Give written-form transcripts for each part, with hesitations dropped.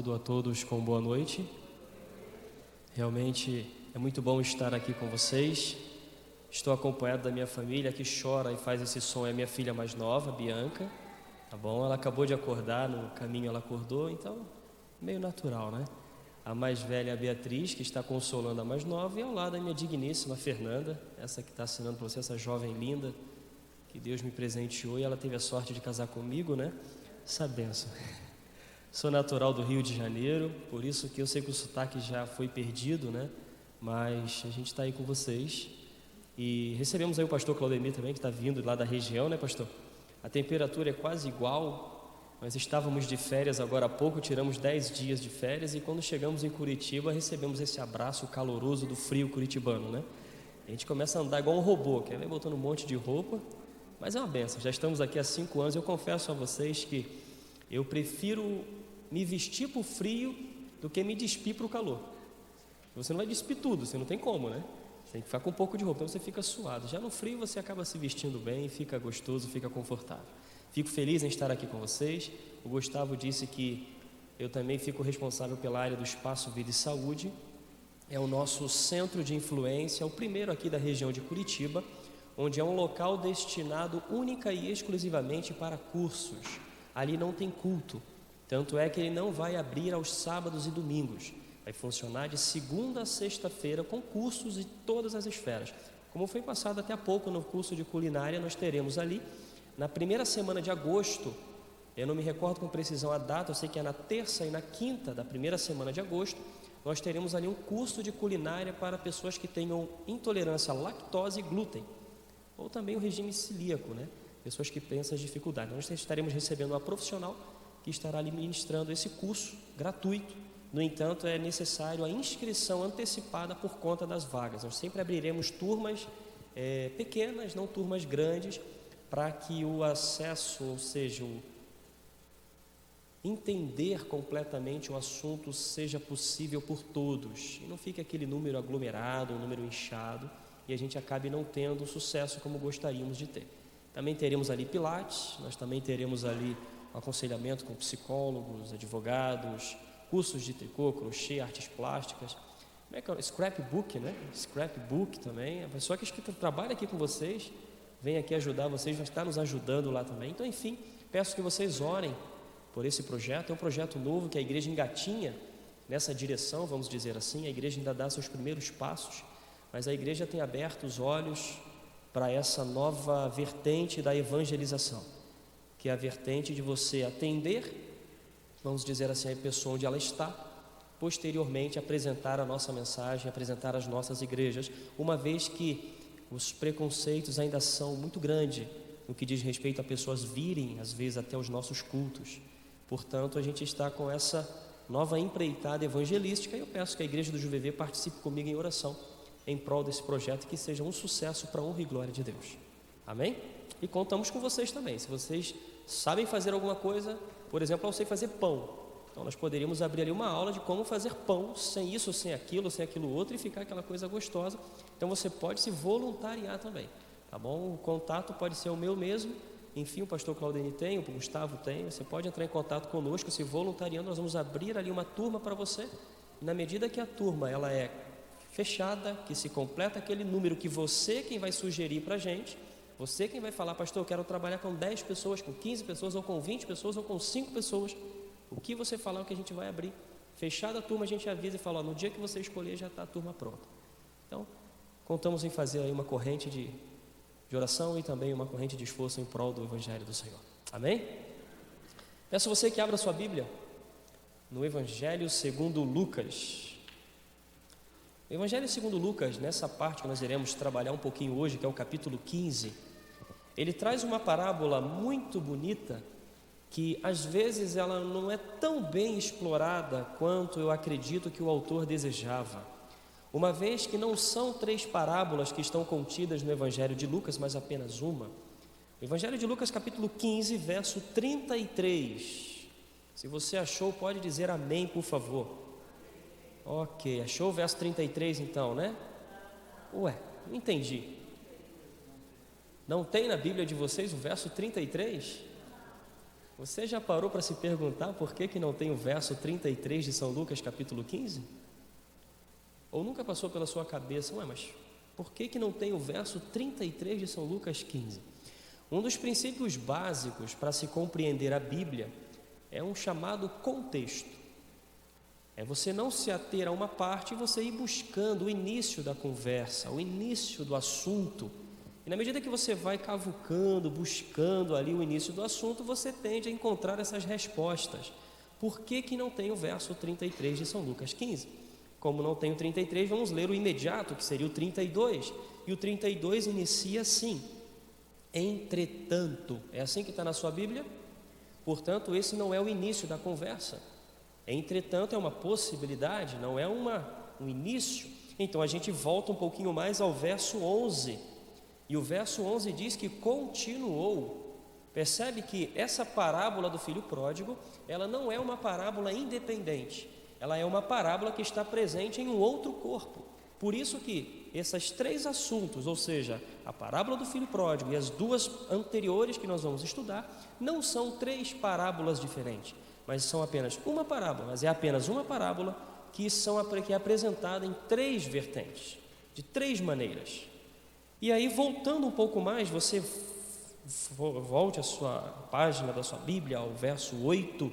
Saúdo a todos com boa noite. Realmente é muito bom estar aqui com vocês. Estou acompanhado da minha família, que chora e faz esse som, é minha filha mais nova, Bianca. Tá bom? Ela acabou de acordar, no caminho ela acordou, então meio natural, né? A mais velha, a Beatriz, que está consolando a mais nova, e ao lado a minha digníssima Fernanda, essa que está assinando para você, essa jovem linda, que Deus me presenteou e ela teve a sorte de casar comigo, né? Essa benção. Sou natural do Rio de Janeiro, por isso que eu sei que o sotaque já foi perdido, né? Mas a gente está aí com vocês. E recebemos aí o pastor Claudemir também, que está vindo lá da região, né, pastor? A temperatura é quase igual. Nós estávamos de férias agora há pouco, tiramos 10 dias de férias e quando chegamos em Curitiba recebemos esse abraço caloroso do frio curitibano, né? A gente começa a andar igual um robô, que vem botando um monte de roupa, mas é uma benção. Já estamos aqui há 5 anos. Eu confesso a vocês que eu prefiro me vestir para o frio do que me despir para o calor. Você não vai despir tudo, você não tem como, né? Você tem que ficar com um pouco de roupa, então você fica suado. Já no frio você acaba se vestindo bem, fica gostoso, fica confortável. Fico feliz em estar aqui com vocês. O Gustavo disse que eu também fico responsável pela área do Espaço Vida e Saúde. É o nosso centro de influência, o primeiro aqui da região de Curitiba, onde é um local destinado única e exclusivamente para cursos. Ali não tem culto, tanto é que ele não vai abrir aos sábados e domingos. Vai funcionar de segunda a sexta-feira com cursos de todas as esferas. Como foi passado até há pouco no curso de culinária, nós teremos ali, na primeira semana de agosto, eu não me recordo com precisão a data, eu sei que é na terça e na quinta da primeira semana de agosto, nós teremos ali um curso de culinária para pessoas que tenham intolerância à lactose e glúten, ou também o regime celíaco, né? Pessoas que têm essas dificuldades. Nós estaremos recebendo uma profissional que estará ali ministrando esse curso gratuito. No entanto, é necessário a inscrição antecipada por conta das vagas. Nós sempre abriremos turmas pequenas, não turmas grandes, para que o acesso, ou seja, o entender completamente o assunto seja possível por todos. E não fique aquele número aglomerado, um número inchado, e a gente acabe não tendo o sucesso como gostaríamos de ter. Também teremos ali pilates, nós também teremos ali aconselhamento com psicólogos, advogados, cursos de tricô, crochê, artes plásticas, como é que é? Scrapbook, né? Scrapbook também. A pessoa que trabalha aqui com vocês, vem aqui ajudar vocês, vai estar nos ajudando lá também. Então, enfim, peço que vocês orem por esse projeto. É um projeto novo que a igreja engatinha nessa direção, vamos dizer assim. A igreja ainda dá seus primeiros passos, mas a igreja tem aberto os olhos para essa nova vertente da evangelização, que é a vertente de você atender, vamos dizer assim, a pessoa onde ela está, posteriormente apresentar a nossa mensagem, apresentar as nossas igrejas, uma vez que os preconceitos ainda são muito grandes no que diz respeito a pessoas virem, às vezes, até os nossos cultos. Portanto, a gente está com essa nova empreitada evangelística e eu peço que a igreja do JuVV participe comigo em oração em prol desse projeto, que seja um sucesso para a honra e glória de Deus. Amém? E contamos com vocês também. Se vocês sabem fazer alguma coisa, por exemplo, eu sei fazer pão. Então nós poderíamos abrir ali uma aula de como fazer pão, sem isso, sem aquilo outro, e ficar aquela coisa gostosa. Então você pode se voluntariar também, tá bom? O contato pode ser o meu mesmo. Enfim, o pastor Claudemir tem, o Gustavo tem. Você pode entrar em contato conosco, se voluntariando. Nós vamos abrir ali uma turma para você. E na medida que a turma ela é fechada, que se completa aquele número que você quem vai sugerir para a gente, você quem vai falar, pastor, eu quero trabalhar com 10 pessoas, com 15 pessoas, ou com 20 pessoas, ou com 5 pessoas. O que você falar é o que a gente vai abrir. Fechada a turma, a gente avisa e fala, ó, no dia que você escolher já está a turma pronta. Então, contamos em fazer aí uma corrente de oração e também uma corrente de esforço em prol do Evangelho do Senhor. Amém? Peço a você que abra sua Bíblia no Evangelho segundo Lucas. O Evangelho segundo Lucas, nessa parte que nós iremos trabalhar um pouquinho hoje, que é o capítulo 15, ele traz uma parábola muito bonita, que às vezes ela não é tão bem explorada quanto eu acredito que o autor desejava. Uma vez que não são 3 parábolas que estão contidas no Evangelho de Lucas, mas apenas uma. O Evangelho de Lucas, capítulo 15, verso 33. Se você achou, pode dizer amém, por favor. Ok, achou o verso 33 então, né? Ué, não entendi. Não tem na Bíblia de vocês o verso 33? Você já parou para se perguntar por que não tem o verso 33 de São Lucas, capítulo 15? Ou nunca passou pela sua cabeça, mas por que não tem o verso 33 de São Lucas 15? Um dos princípios básicos para se compreender a Bíblia é um chamado contexto. É você não se ater a uma parte e você ir buscando o início da conversa, o início do assunto. E na medida que você vai cavucando, buscando ali o início do assunto, você tende a encontrar essas respostas. Por que não tem o verso 33 de São Lucas 15? Como não tem o 33, vamos ler o imediato, que seria o 32. E o 32 inicia assim: entretanto. É assim que está na sua Bíblia? Portanto, esse não é o início da conversa. Entretanto, é uma possibilidade, não é um início. Então, a gente volta um pouquinho mais ao verso 11. E o verso 11 diz que continuou. Percebe que essa parábola do filho pródigo, ela não é uma parábola independente. Ela é uma parábola que está presente em um outro corpo. Por isso que esses três assuntos, ou seja, a parábola do filho pródigo e as duas anteriores que nós vamos estudar, não são três parábolas diferentes, mas são apenas uma parábola, mas é apenas uma parábola que é apresentada em três vertentes, de três maneiras. E aí, voltando um pouco mais, você volte a sua página da sua Bíblia, ao verso 8,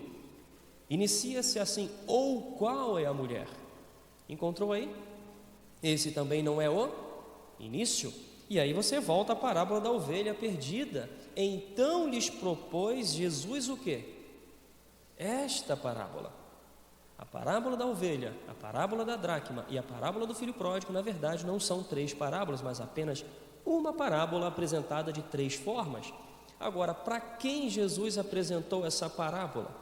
inicia-se assim: ou qual é a mulher? Encontrou aí? Esse também não é o início. E aí você volta à parábola da ovelha perdida. Então lhes propôs Jesus o quê? Esta parábola. A parábola da ovelha, a parábola da dracma e a parábola do filho pródigo, na verdade, não são três parábolas, mas apenas uma parábola apresentada de três formas. Agora, para quem Jesus apresentou essa parábola?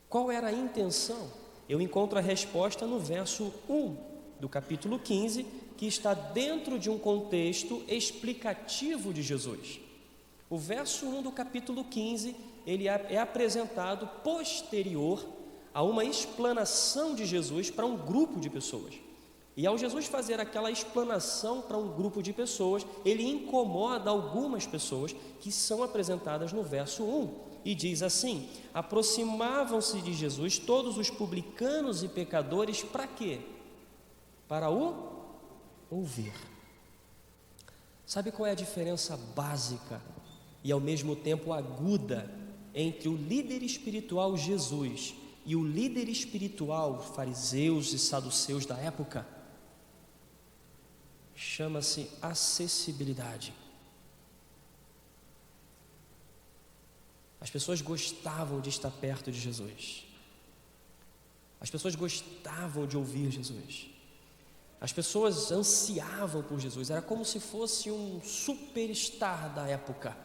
Qual era a intenção? Eu encontro a resposta no verso 1 do capítulo 15, que está dentro de um contexto explicativo de Jesus. O verso 1 do capítulo 15, ele é apresentado posterior a uma explanação de Jesus para um grupo de pessoas. E ao Jesus fazer aquela explanação para um grupo de pessoas, ele incomoda algumas pessoas que são apresentadas no verso 1. E diz assim: aproximavam-se de Jesus todos os publicanos e pecadores, para quê? Para o ouvir. Sabe qual é a diferença básica e ao mesmo tempo aguda entre o líder espiritual Jesus e o líder espiritual fariseus e saduceus da época? Chama-se acessibilidade. As pessoas gostavam de estar perto de Jesus. As pessoas gostavam de ouvir Jesus. As pessoas ansiavam por Jesus. Era como se fosse um superstar da época.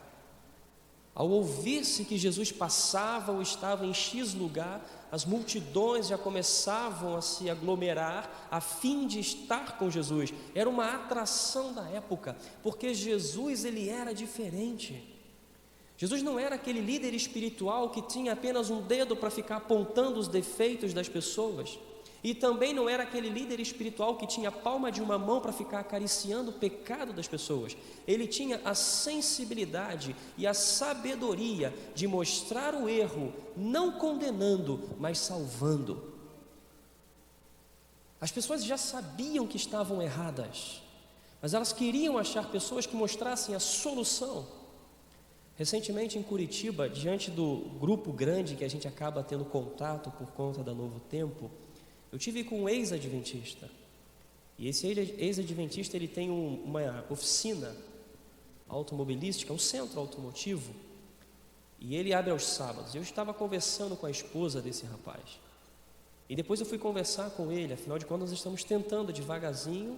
Ao ouvir-se que Jesus passava ou estava em X lugar, as multidões já começavam a se aglomerar a fim de estar com Jesus. Era uma atração da época, porque Jesus, ele era diferente. Jesus não era aquele líder espiritual que tinha apenas um dedo para ficar apontando os defeitos das pessoas. E também não era aquele líder espiritual que tinha a palma de uma mão para ficar acariciando o pecado das pessoas. Ele tinha a sensibilidade e a sabedoria de mostrar o erro, não condenando, mas salvando. As pessoas já sabiam que estavam erradas, mas elas queriam achar pessoas que mostrassem a solução. Recentemente em Curitiba, diante do grupo grande que a gente acaba tendo contato por conta da Novo Tempo, eu tive com um ex-adventista. E esse ex-adventista, ele tem uma oficina automobilística, um centro automotivo, e ele abre aos sábados. Eu estava conversando com a esposa desse rapaz, e depois eu fui conversar com ele. Afinal de contas, nós estamos tentando devagarzinho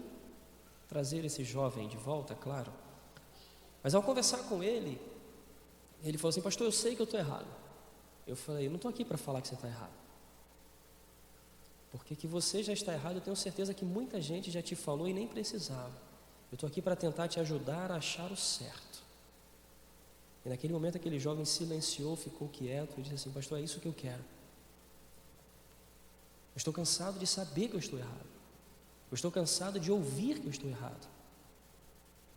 trazer esse jovem de volta, claro. Mas ao conversar com ele, ele falou assim: pastor, eu sei que eu estou errado. Eu falei: eu não estou aqui para falar que você está errado, porque que você já está errado, eu tenho certeza que muita gente já te falou e nem precisava. Eu estou aqui para tentar te ajudar a achar o certo. E naquele momento aquele jovem silenciou, ficou quieto e disse assim: pastor, é isso que eu quero. Eu estou cansado de saber que eu estou errado. Eu estou cansado de ouvir que eu estou errado.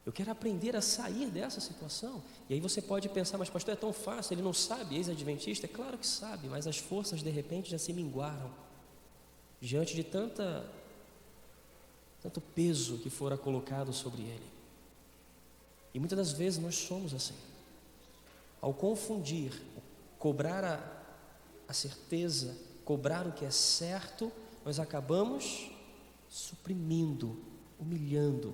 Eu quero aprender a sair dessa situação. E aí você pode pensar, mas pastor, é tão fácil, ele não sabe, ex-adventista? É claro que sabe, mas as forças de repente já se minguaram diante de tanto peso que fora colocado sobre ele. E muitas das vezes nós somos assim. Ao confundir, cobrar a certeza, cobrar o que é certo, nós acabamos suprimindo, humilhando.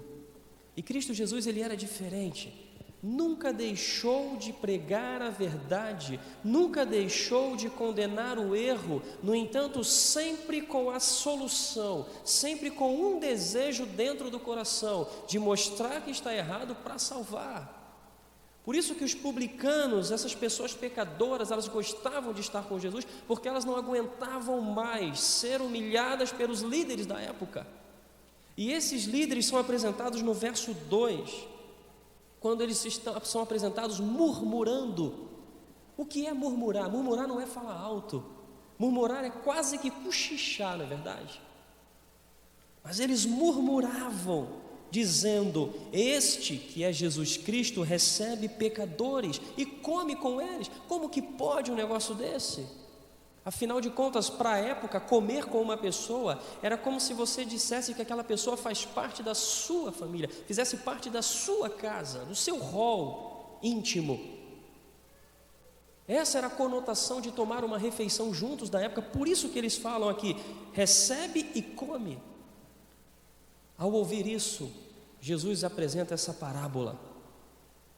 E Cristo Jesus, ele era diferente. Nunca deixou de pregar a verdade, nunca deixou de condenar o erro, no entanto, sempre com a solução, sempre com um desejo dentro do coração, de mostrar que está errado para salvar. Por isso que os publicanos, essas pessoas pecadoras, elas gostavam de estar com Jesus, porque elas não aguentavam mais ser humilhadas pelos líderes da época. E esses líderes são apresentados no verso 2, quando eles são apresentados murmurando. O que é murmurar? Murmurar não é falar alto. Murmurar é quase que cochichar, não é verdade? Mas eles murmuravam, dizendo: este que é Jesus Cristo recebe pecadores e come com eles. Como que pode um negócio desse? Afinal de contas, para a época, comer com uma pessoa era como se você dissesse que aquela pessoa faz parte da sua família, fizesse parte da sua casa, do seu rol íntimo. Essa era a conotação de tomar uma refeição juntos da época. Por isso que eles falam aqui: recebe e come. Ao ouvir isso, Jesus apresenta essa parábola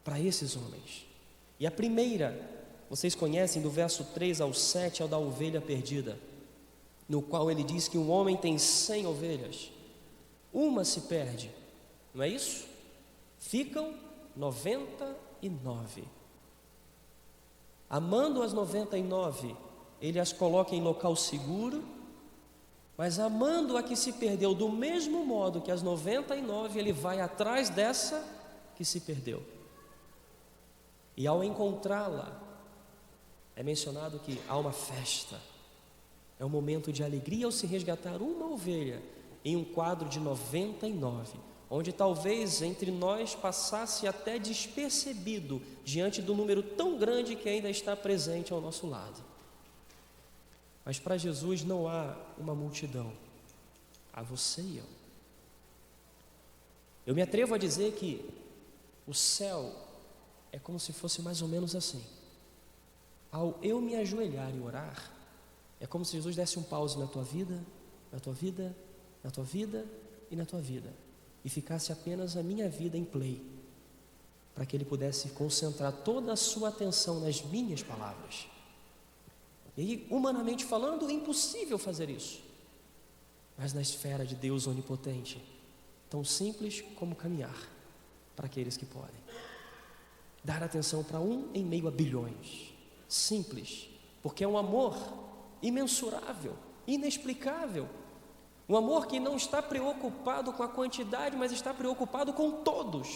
para esses homens. E a primeira, vocês conhecem, do verso 3 ao 7, é o da ovelha perdida, no qual ele diz que um homem tem 100 ovelhas, uma se perde, não é isso? Ficam 99. Amando as 99, ele as coloca em local seguro, mas amando a que se perdeu do mesmo modo que as 99, ele vai atrás dessa que se perdeu. E ao encontrá-la, é mencionado que há uma festa, é um momento de alegria ao se resgatar uma ovelha em um quadro de 99, onde talvez entre nós passasse até despercebido diante do número tão grande que ainda está presente ao nosso lado. Mas para Jesus não há uma multidão, há você e eu. Eu me atrevo a dizer que o céu é como se fosse mais ou menos assim. Ao eu me ajoelhar e orar, é como se Jesus desse um pause na tua vida, na tua vida, na tua vida e na tua vida, e ficasse apenas a minha vida em play, para que Ele pudesse concentrar toda a sua atenção nas minhas palavras. E aí, humanamente falando, é impossível fazer isso, mas na esfera de Deus onipotente, tão simples como caminhar para aqueles que podem. Dar atenção para um em meio a bilhões. Simples, porque é um amor imensurável, inexplicável. Um amor que não está preocupado com a quantidade, mas está preocupado com todos.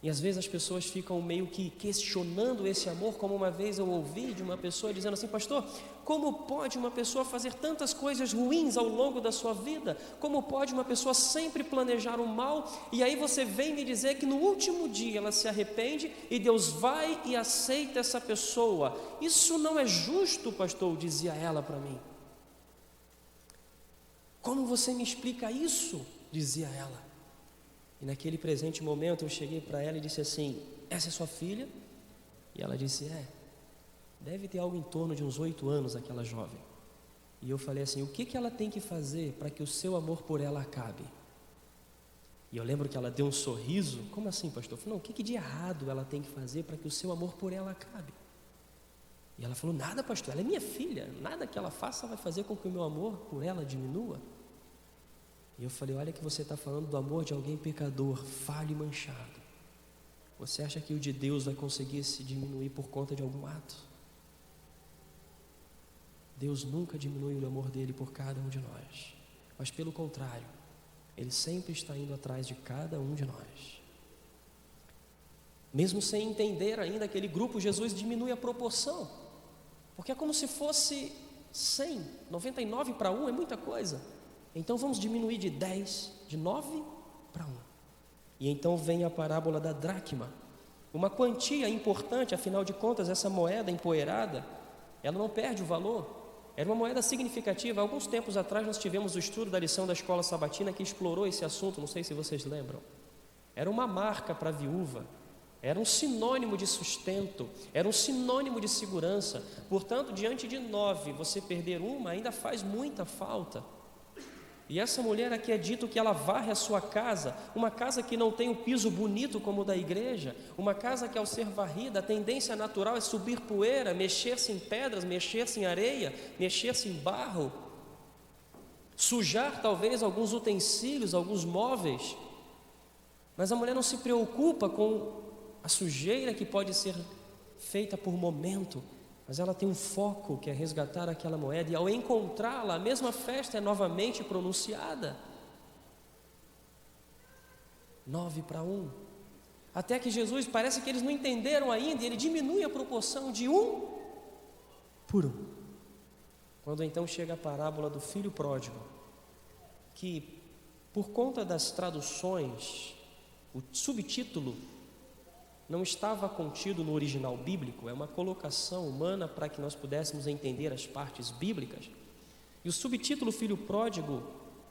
E às vezes as pessoas ficam meio que questionando esse amor, como uma vez eu ouvi de uma pessoa dizendo assim: pastor, como pode uma pessoa fazer tantas coisas ruins ao longo da sua vida? Como pode uma pessoa sempre planejar o mal? E aí você vem me dizer que no último dia ela se arrepende e Deus vai e aceita essa pessoa. Isso não é justo, pastor, dizia ela para mim. Como você me explica isso? Dizia ela. E naquele presente momento eu cheguei para ela e disse assim: essa é sua filha? E ela disse: deve ter algo em torno de uns 8 anos aquela jovem. E eu falei assim: o que ela tem que fazer para que o seu amor por ela acabe? E eu lembro que ela deu um sorriso. Como assim, pastor? Eu falei: não, o que de errado ela tem que fazer para que o seu amor por ela acabe? E ela falou: nada, pastor, ela é minha filha, nada que ela faça vai fazer com que o meu amor por ela diminua. E eu falei: olha que você está falando do amor de alguém pecador, falho e manchado. Você acha que o de Deus vai conseguir se diminuir por conta de algum ato? Deus nunca diminui o amor dele por cada um de nós, mas pelo contrário, Ele sempre está indo atrás de cada um de nós. Mesmo sem entender ainda aquele grupo, Jesus diminui a proporção, porque é como se fosse 100, 99 para 1 é muita coisa. Então vamos diminuir de 10, de 9 para 1. E então vem a parábola da dracma, uma quantia importante, afinal de contas, essa moeda empoeirada, ela não perde o valor, era uma moeda significativa. Alguns tempos atrás nós tivemos o estudo da lição da escola sabatina que explorou esse assunto, não sei se vocês lembram. Era uma marca para a viúva, era um sinônimo de sustento, era um sinônimo de segurança. Portanto, diante de 9, você perder uma ainda faz muita falta. E essa mulher aqui é dito que ela varre a sua casa, uma casa que não tem um piso bonito como o da igreja, uma casa que ao ser varrida, a tendência natural é subir poeira, mexer-se em pedras, mexer-se em areia, mexer-se em barro, sujar talvez alguns utensílios, alguns móveis. Mas a mulher não se preocupa com a sujeira que pode ser feita por momento, mas ela tem um foco que é resgatar aquela moeda, e ao encontrá-la, a mesma festa é novamente pronunciada. 9-1. Até que Jesus, parece que eles não entenderam ainda, e ele diminui a proporção de 1 por 1. Quando então chega a parábola do filho pródigo, que por conta das traduções, o subtítulo não estava contido no original bíblico, é uma colocação humana para que nós pudéssemos entender as partes bíblicas. E o subtítulo Filho Pródigo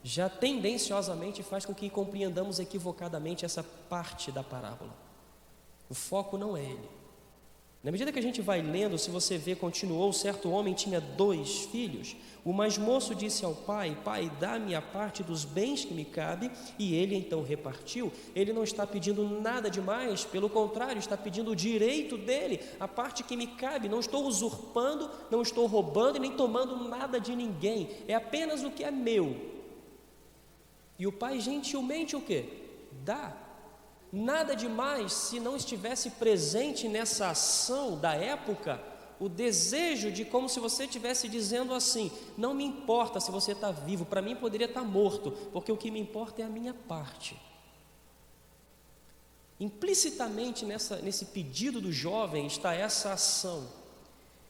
já tendenciosamente faz com que compreendamos equivocadamente essa parte da parábola. O foco não é ele. Na medida que a gente vai lendo, se você vê, continuou: certo homem tinha 2 filhos. O mais moço disse ao pai: pai, dá-me a parte dos bens que me cabe. E ele então repartiu. Ele não está pedindo nada demais, pelo contrário, está pedindo o direito dele, a parte que me cabe. Não estou usurpando, não estou roubando e nem tomando nada de ninguém, é apenas o que é meu. E o pai gentilmente o quê? Dá. Nada demais se não estivesse presente nessa ação da época o desejo de, como se você estivesse dizendo assim: não me importa se você está vivo, para mim poderia estar morto, porque o que me importa é a minha parte. Implicitamente nesse pedido do jovem está essa ação.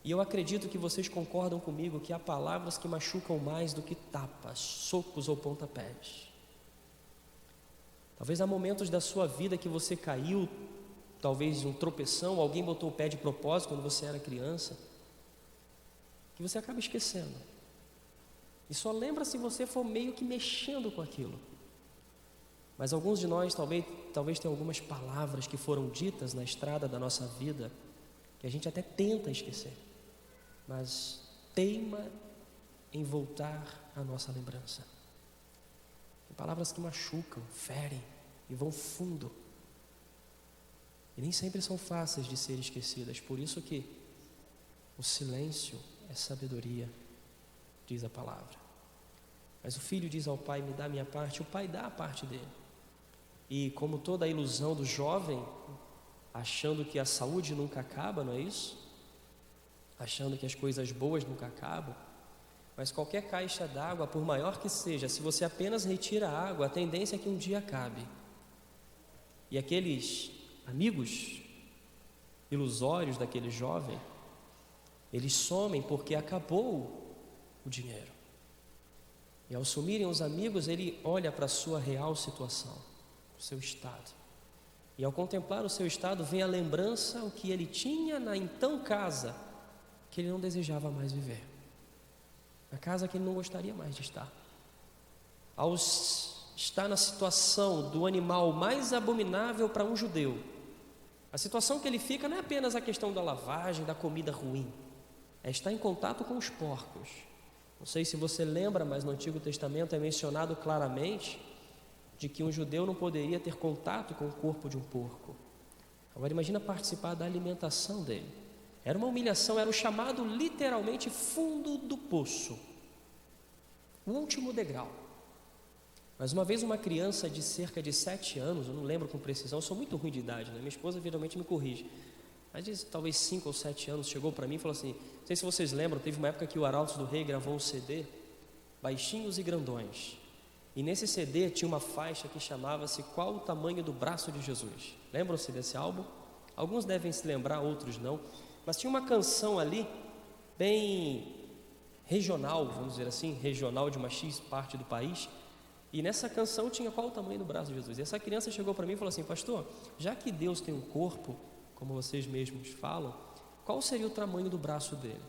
E eu acredito que vocês concordam comigo que há palavras que machucam mais do que tapas, socos ou pontapés. Talvez há momentos da sua vida que você caiu, talvez um tropeção, alguém botou o pé de propósito quando você era criança, que você acaba esquecendo. E só lembra se você for meio que mexendo com aquilo. Mas alguns de nós talvez tenham algumas palavras que foram ditas na estrada da nossa vida, que a gente até tenta esquecer, mas teima em voltar à nossa lembrança. Palavras que machucam, ferem e vão fundo. E nem sempre são fáceis de ser esquecidas. Por isso que o silêncio é sabedoria, diz a palavra. Mas o filho diz ao pai: me dá a minha parte. O pai dá a parte dele. E como toda a ilusão do jovem, achando que a saúde nunca acaba, não é isso? Achando que as coisas boas nunca acabam. Mas qualquer caixa d'água, por maior que seja, se você apenas retira a água, a tendência é que um dia acabe. E aqueles amigos ilusórios daquele jovem, eles somem porque acabou o dinheiro. E ao sumirem os amigos, ele olha para a sua real situação, o seu estado. E ao contemplar o seu estado, vem a lembrança o que ele tinha na então casa, que ele não desejava mais viver. Na casa que ele não gostaria mais de estar. Ao estar na situação do animal mais abominável para um judeu, a situação que ele fica não é apenas a questão da lavagem, da comida ruim, é estar em contato com os porcos. Não sei se você lembra, mas no Antigo Testamento é mencionado claramente de que um judeu não poderia ter contato com o corpo de um porco. Agora imagina participar da alimentação dele. Era uma humilhação, era o chamado literalmente fundo do poço, o último degrau. Mas uma vez uma criança de cerca de 7 anos, eu não lembro com precisão, eu sou muito ruim de idade, né? Minha esposa geralmente me corrige, mas de talvez 5 ou 7 anos, chegou para mim e falou assim: não sei se vocês lembram, teve uma época que o Arautos do Rei gravou um CD, Baixinhos e Grandões, e nesse CD tinha uma faixa que chamava-se Qual o Tamanho do Braço de Jesus. Lembram-se desse álbum? Alguns devem se lembrar, outros não. Mas tinha uma canção ali, bem regional, vamos dizer assim, regional de uma X parte do país, E nessa canção tinha qual o tamanho do braço de Jesus? E essa criança chegou para mim e falou assim: pastor, já que Deus tem um corpo, como vocês mesmos falam, qual seria o tamanho do braço dele?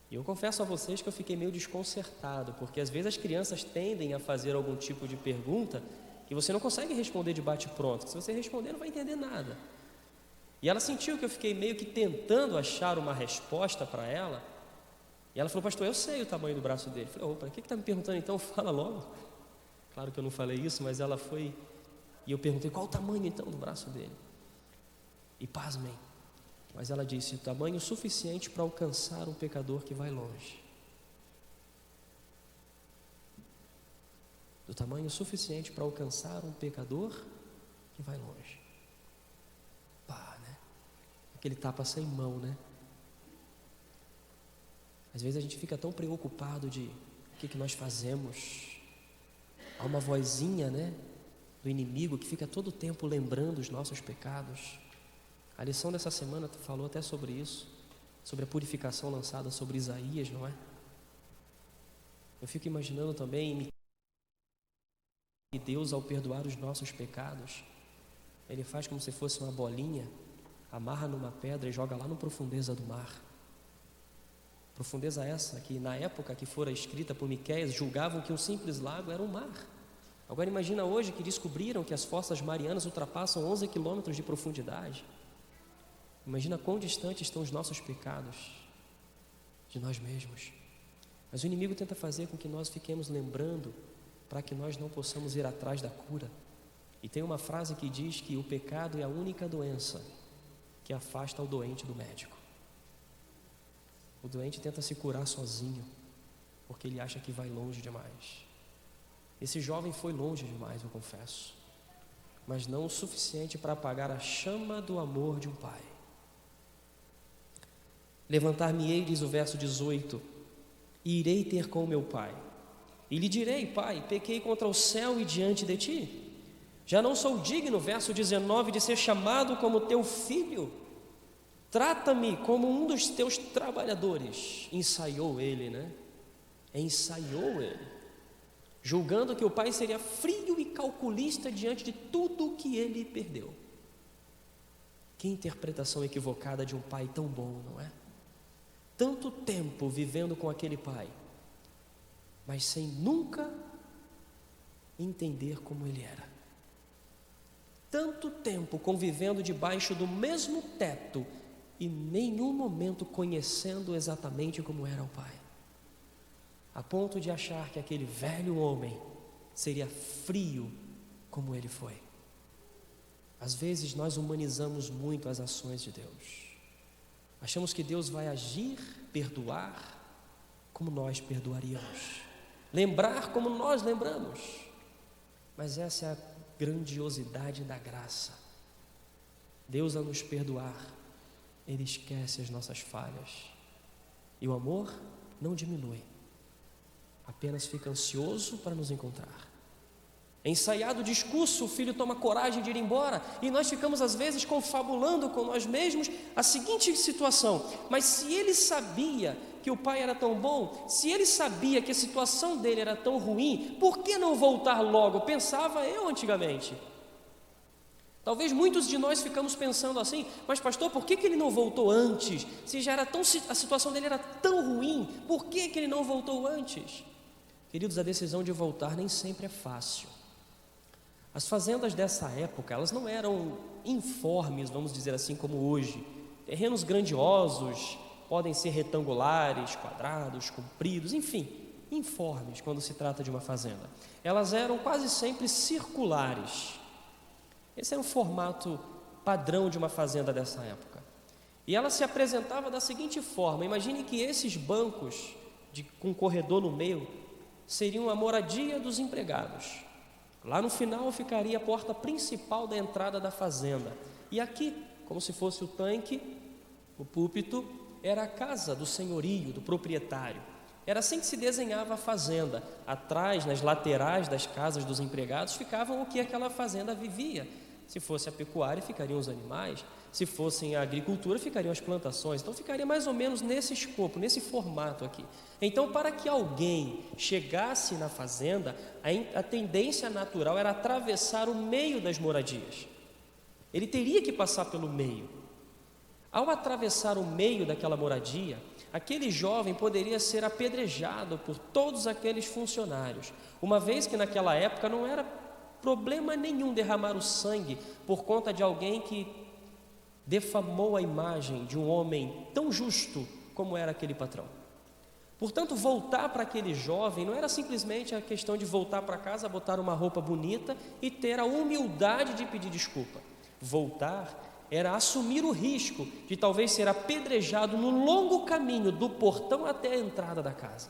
E eu confesso a vocês que eu fiquei meio desconcertado, porque às vezes as crianças tendem a fazer algum tipo de pergunta que você não consegue responder de bate-pronto, que se você responder não vai entender nada. E ela sentiu que eu fiquei meio que tentando achar uma resposta para ela, e ela falou: pastor, eu sei o tamanho do braço dele. Eu falei: opa, o que está me perguntando então? Fala logo. Claro que eu não falei isso, mas ela foi, e eu perguntei: qual o tamanho então do braço dele? E pasmem, mas ela disse: o tamanho suficiente para alcançar um pecador que vai longe. Do tamanho suficiente para alcançar um pecador que vai longe. Pá, né? Aquele tapa sem mão, né? Às vezes a gente fica tão preocupado de o que nós fazemos. Há uma vozinha, né, do inimigo que fica todo o tempo lembrando os nossos pecados. A lição dessa semana falou até sobre isso, sobre a purificação lançada sobre Isaías, não é? Eu fico imaginando também que Deus, ao perdoar os nossos pecados, Ele faz como se fosse uma bolinha, amarra numa pedra e joga lá na profundeza do mar. Profundeza essa que na época que fora escrita por Miqueias julgavam que um simples lago era um mar. Agora imagina hoje que descobriram que as fossas marianas ultrapassam 11 quilômetros de profundidade. Imagina quão distantes estão os nossos pecados de nós mesmos. Mas o inimigo tenta fazer com que nós fiquemos lembrando para que nós não possamos ir atrás da cura. E tem uma frase que diz que o pecado é a única doença que afasta o doente do médico. O doente tenta se curar sozinho, porque ele acha que vai longe demais. Esse jovem foi longe demais, eu confesso, mas não o suficiente para apagar a chama do amor de um pai. Levantar-me-ei, diz o verso 18, e irei ter com meu pai. E lhe direi: pai, pequei contra o céu e diante de ti. Já não sou digno, verso 19, de ser chamado como teu filho. Trata-me como um dos teus trabalhadores. Ensaiou ele, né? Ensaiou ele, julgando que o pai seria frio e calculista diante de tudo que ele perdeu. Que interpretação equivocada de um pai tão bom, não é? Tanto tempo vivendo com aquele pai, mas sem nunca entender como ele era. Tanto tempo convivendo debaixo do mesmo teto e nenhum momento conhecendo exatamente como era o pai, a ponto de achar que aquele velho homem seria frio como ele foi. Às vezes nós humanizamos muito as ações de Deus. Achamos que Deus vai agir, perdoar como nós perdoaríamos, lembrar como nós lembramos. Mas essa é a grandiosidade da graça. Deus, ao nos perdoar, Ele esquece as nossas falhas. E o amor não diminui, apenas fica ansioso para nos encontrar. Ensaiado o discurso, o filho toma coragem de ir embora, e nós ficamos às vezes confabulando com nós mesmos a seguinte situação: mas se ele sabia que o pai era tão bom, se ele sabia que a situação dele era tão ruim, por que não voltar logo? Pensava eu antigamente. Talvez muitos de nós ficamos pensando assim: mas pastor, por que ele não voltou antes? Se já era a situação dele era tão ruim, por que ele não voltou antes? Queridos, a decisão de voltar nem sempre é fácil. As fazendas dessa época, elas não eram informes, vamos dizer assim, como hoje. Terrenos grandiosos, podem ser retangulares, quadrados, compridos, enfim, informes quando se trata de uma fazenda. Elas eram quase sempre circulares. Esse era o formato padrão de uma fazenda dessa época. E ela se apresentava da seguinte forma: imagine que esses bancos com um corredor no meio seriam a moradia dos empregados. Lá no final ficaria a porta principal da entrada da fazenda. E aqui, como se fosse o tanque, o púlpito, era a casa do senhorio, do proprietário. Era assim que se desenhava a fazenda. Atrás, nas laterais das casas dos empregados, ficavam o que aquela fazenda vivia. Se fosse a pecuária, ficariam os animais. Se fossem a agricultura, ficariam as plantações. Então ficaria mais ou menos nesse escopo, nesse formato aqui. Então, para que alguém chegasse na fazenda, a tendência natural era atravessar o meio das moradias. Ele teria que passar pelo meio. Ao atravessar o meio daquela moradia, aquele jovem poderia ser apedrejado por todos aqueles funcionários, uma vez que naquela época não era problema nenhum derramar o sangue por conta de alguém que defamou a imagem de um homem tão justo como era aquele patrão. Portanto, voltar para aquele jovem não era simplesmente a questão de voltar para casa, botar uma roupa bonita e ter a humildade de pedir desculpa. Voltar era assumir o risco de talvez ser apedrejado no longo caminho do portão até a entrada da casa.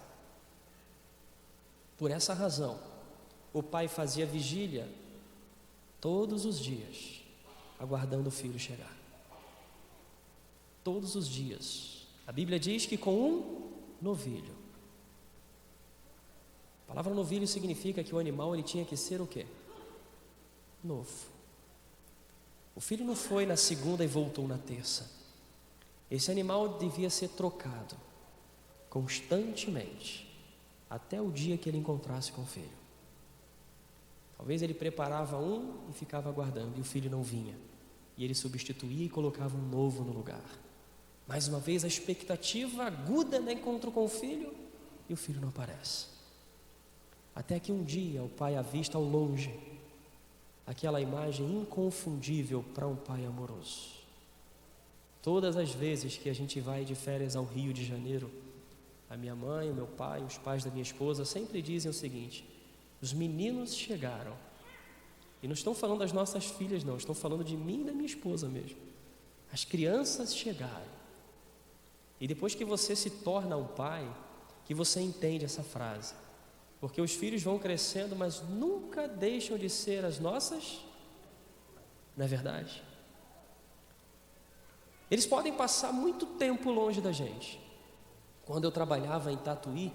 Por essa razão, o pai fazia vigília todos os dias, aguardando o filho chegar. Todos os dias. A Bíblia diz que com um novilho. A palavra novilho significa que o animal ele tinha que ser o quê? Novo. O filho não foi na segunda e voltou na terça. Esse animal devia ser trocado constantemente até o dia que ele encontrasse com o filho. Talvez ele preparava um e ficava aguardando, e o filho não vinha. E ele substituía e colocava um novo no lugar. Mais uma vez a expectativa aguda no encontro com o filho, e o filho não aparece. Até que um dia o pai avista ao longe aquela imagem inconfundível para um pai amoroso. Todas as vezes que a gente vai de férias ao Rio de Janeiro, a minha mãe, o meu pai, os pais da minha esposa sempre dizem o seguinte: os meninos chegaram. E não estão falando das nossas filhas não, estão falando de mim e da minha esposa mesmo. As crianças chegaram. E depois que você se torna um pai, que você entende essa frase. Porque os filhos vão crescendo, mas nunca deixam de ser as nossas, não é verdade? Eles podem passar muito tempo longe da gente. Quando eu trabalhava em Tatuí,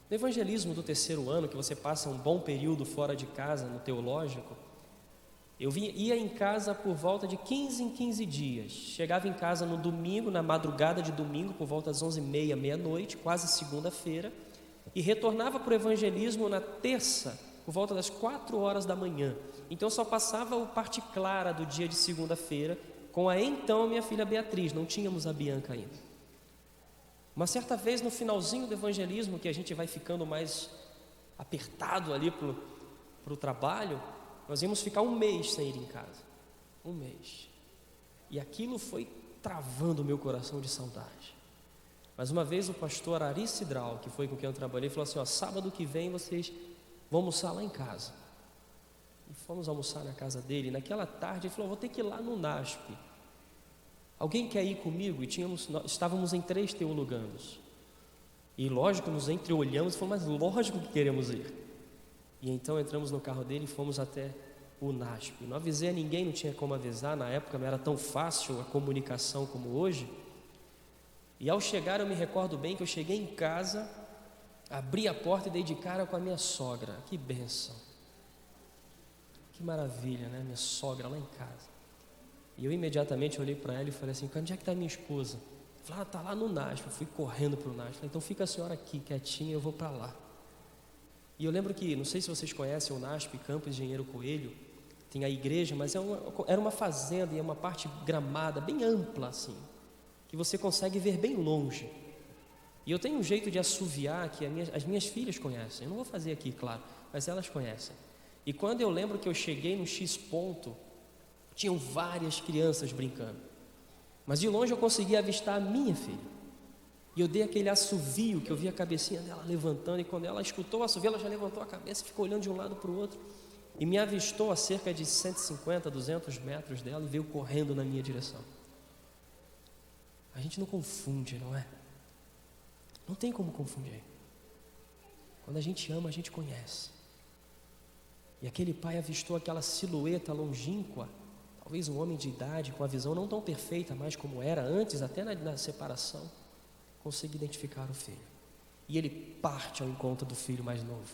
no evangelismo do 3º ano, que você passa um bom período fora de casa, no teológico, eu ia em casa por volta de 15 em 15 dias. Chegava em casa no domingo, na madrugada de domingo, por volta das 11h30, meia-noite, quase segunda-feira, e retornava para o evangelismo na terça, por volta das 4 horas da manhã. Então só passava o parte clara do dia de segunda-feira com a então minha filha Beatriz, não tínhamos a Bianca ainda. Uma certa vez no finalzinho do evangelismo, que a gente vai ficando mais apertado ali para o trabalho, nós íamos ficar um mês sem ir em casa, um mês, e aquilo foi travando o meu coração de saudade. Mas uma vez o pastor Ari Cidral, que foi com quem eu trabalhei, falou assim: sábado que vem vocês vão almoçar lá em casa. E fomos almoçar na casa dele. Naquela tarde ele falou: vou ter que ir lá no NASP. Alguém quer ir comigo? E estávamos em 3 teologandos. E lógico, nos entreolhamos e falamos: mas lógico que queremos ir. E então entramos no carro dele e fomos até o NASP. Não avisei a ninguém, não tinha como avisar, na época não era tão fácil a comunicação como hoje. E ao chegar eu me recordo bem que eu cheguei em casa, abri a porta e dei de cara com a minha sogra. Que bênção, que maravilha, né? Minha sogra lá em casa. E eu imediatamente olhei para ela e falei assim: onde é que está minha esposa? Ela falou: está lá no NASP. Eu fui correndo para o NASP. Falei: então fica a senhora aqui quietinha, eu vou para lá. E eu lembro que, não sei se vocês conhecem o NASP, Campo Engenheiro Coelho, tem a igreja, mas era uma fazenda e é uma parte gramada, bem ampla assim, que você consegue ver bem longe. E eu tenho um jeito de assoviar que as minhas filhas conhecem. Eu não vou fazer aqui, claro, mas elas conhecem. E quando eu lembro que eu cheguei no X ponto, tinham várias crianças brincando, mas de longe eu consegui avistar a minha filha. E eu dei aquele assovio que eu vi a cabecinha dela levantando, e quando ela escutou o assovio, ela já levantou a cabeça e ficou olhando de um lado para o outro, e me avistou a cerca de 150, 200 metros dela e veio correndo na minha direção. A gente não confunde, não é? Não tem como confundir. Quando a gente ama, a gente conhece. E aquele pai avistou aquela silhueta longínqua, talvez um homem de idade, com a visão não tão perfeita mais como era antes, até na separação, consegue identificar o filho. E ele parte ao encontro do filho mais novo.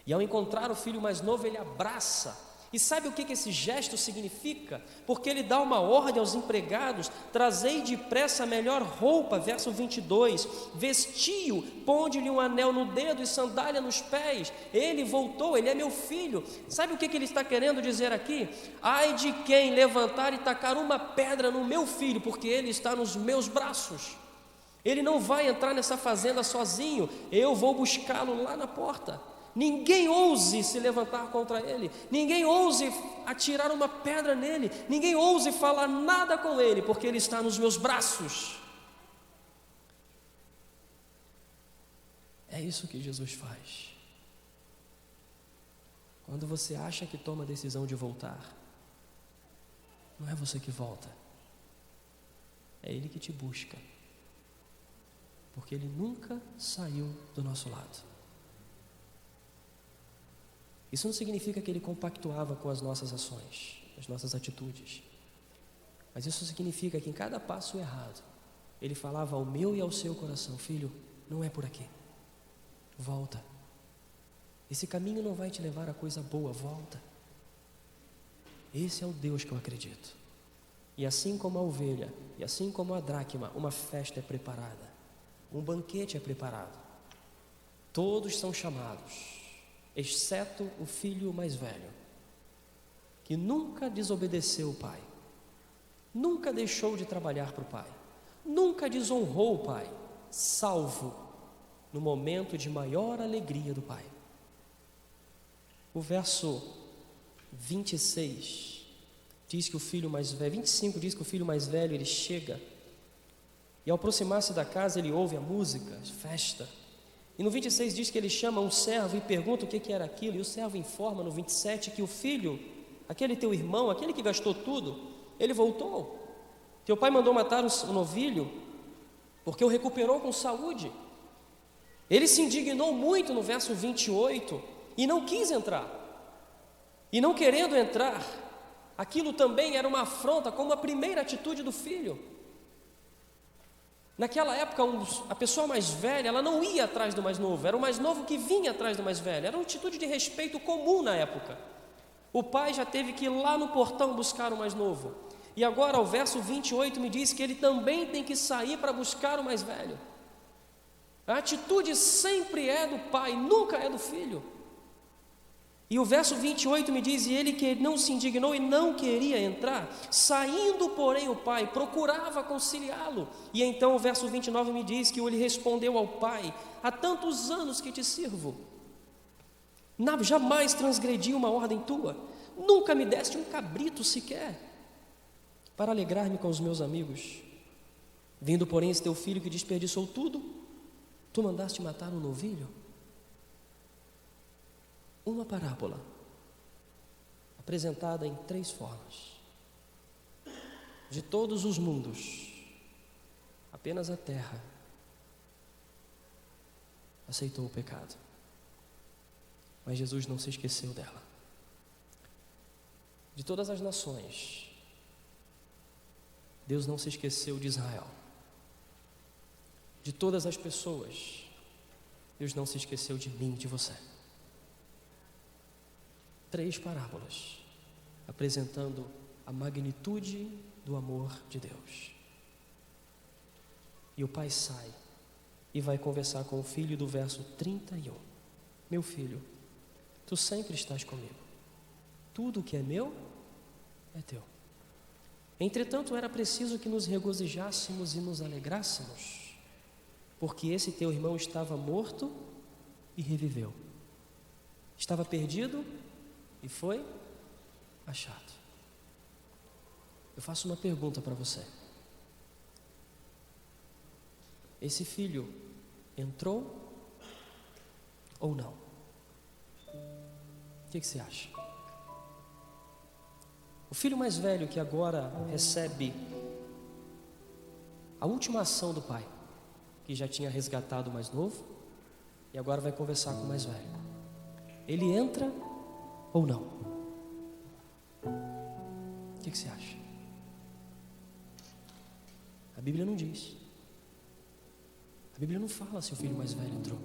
E ao encontrar o filho mais novo, ele abraça E sabe o que esse gesto significa? Porque ele dá uma ordem aos empregados: trazei depressa a melhor roupa, verso 22, vestiu, ponde-lhe um anel no dedo e sandália nos pés. Ele voltou, ele é meu filho. Sabe o que ele está querendo dizer aqui? Ai de quem levantar e tacar uma pedra no meu filho, porque ele está nos meus braços. Ele não vai entrar nessa fazenda sozinho, eu vou buscá-lo lá na porta. Ninguém ouse se levantar contra ele, ninguém ouse atirar uma pedra nele, ninguém ouse falar nada com ele, porque ele está nos meus braços. É isso que Jesus faz. Quando você acha que toma a decisão de voltar, não é você que volta, é Ele que te busca, porque Ele nunca saiu do nosso lado. Isso não significa que Ele compactuava com as nossas ações, as nossas atitudes, mas isso significa que em cada passo errado, Ele falava ao meu e ao seu coração: filho, não é por aqui, volta, esse caminho não vai te levar a coisa boa, volta. Esse é o Deus que eu acredito. E assim como a ovelha, e assim como a dracma, uma festa é preparada, um banquete é preparado, todos são chamados, exceto o filho mais velho, que nunca desobedeceu o pai, nunca deixou de trabalhar para o pai, nunca desonrou o pai, salvo no momento de maior alegria do pai. O verso 26 diz que o filho mais velho, 25 diz que o filho mais velho, ele chega e ao aproximar-se da casa ele ouve a música, a festa. E no 26 diz que ele chama um servo e pergunta o que era aquilo, e o servo informa no 27 que o filho, aquele teu irmão, aquele que gastou tudo, ele voltou. Teu pai mandou matar um novilho porque o recuperou com saúde. Ele se indignou muito no verso 28 e não quis entrar. E não querendo entrar, aquilo também era uma afronta como a primeira atitude do filho. Naquela época, a pessoa mais velha, ela não ia atrás do mais novo, era o mais novo que vinha atrás do mais velho, era uma atitude de respeito comum na época. O pai já teve que ir lá no portão buscar o mais novo, e agora o verso 28 me diz que ele também tem que sair para buscar o mais velho. A atitude sempre é do pai, nunca é do filho. E o verso 28 me diz: e ele que não se indignou e não queria entrar, saindo porém o pai, procurava conciliá-lo. E então o verso 29 me diz que ele respondeu ao pai: há tantos anos que te sirvo, jamais transgredi uma ordem tua, nunca me deste um cabrito sequer, para alegrar-me com os meus amigos. Vindo porém esse teu filho que desperdiçou tudo, tu mandaste matar um novilho? Uma parábola apresentada em 3 formas. De todos os mundos, apenas a terra aceitou o pecado, mas Jesus não se esqueceu dela. De todas as nações, Deus não se esqueceu de Israel. De todas as pessoas, Deus não se esqueceu de mim e de você. 3 parábolas apresentando a magnitude do amor de Deus. E o pai sai e vai conversar com o filho do verso 31. Meu filho, tu sempre estás comigo. Tudo que é meu é teu. Entretanto, era preciso que nos regozijássemos e nos alegrássemos, porque esse teu irmão estava morto e reviveu. Estava perdido e foi achado. Eu faço uma pergunta para você. Esse filho entrou ou não? O que você acha? O filho mais velho que agora recebe a última ação do pai, que já tinha resgatado o mais novo e agora vai conversar com o mais velho. Ele entra ou não? O que você acha? A Bíblia não diz. A Bíblia não fala se o filho mais velho entrou.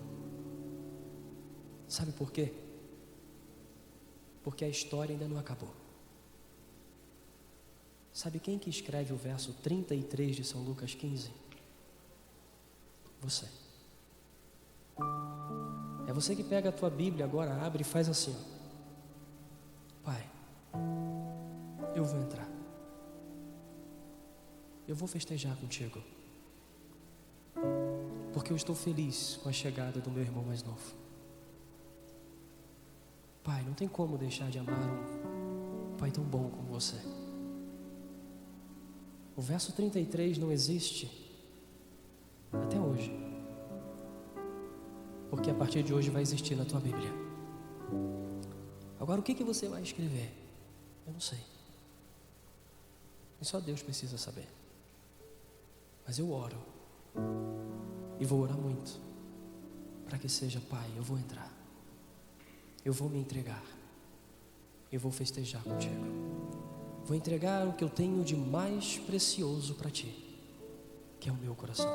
Sabe por quê? porque a história ainda não acabou. Sabe quem que escreve o verso 33 de São Lucas 15? Você. É você que pega a tua Bíblia agora, abre e faz assim, ó. Pai, eu vou entrar. Eu vou festejar contigo, porque eu estou feliz com a chegada do meu irmão mais novo. Pai, não tem como deixar de amar um pai tão bom como você. O verso 33 não existe até hoje, porque a partir de hoje vai existir na tua Bíblia. Agora, o que você vai escrever? Eu não sei. E só Deus precisa saber. Mas eu oro, e vou orar muito, para que seja: Pai, eu vou entrar, eu vou me entregar, eu vou festejar contigo, vou entregar o que eu tenho de mais precioso para ti, que é o meu coração.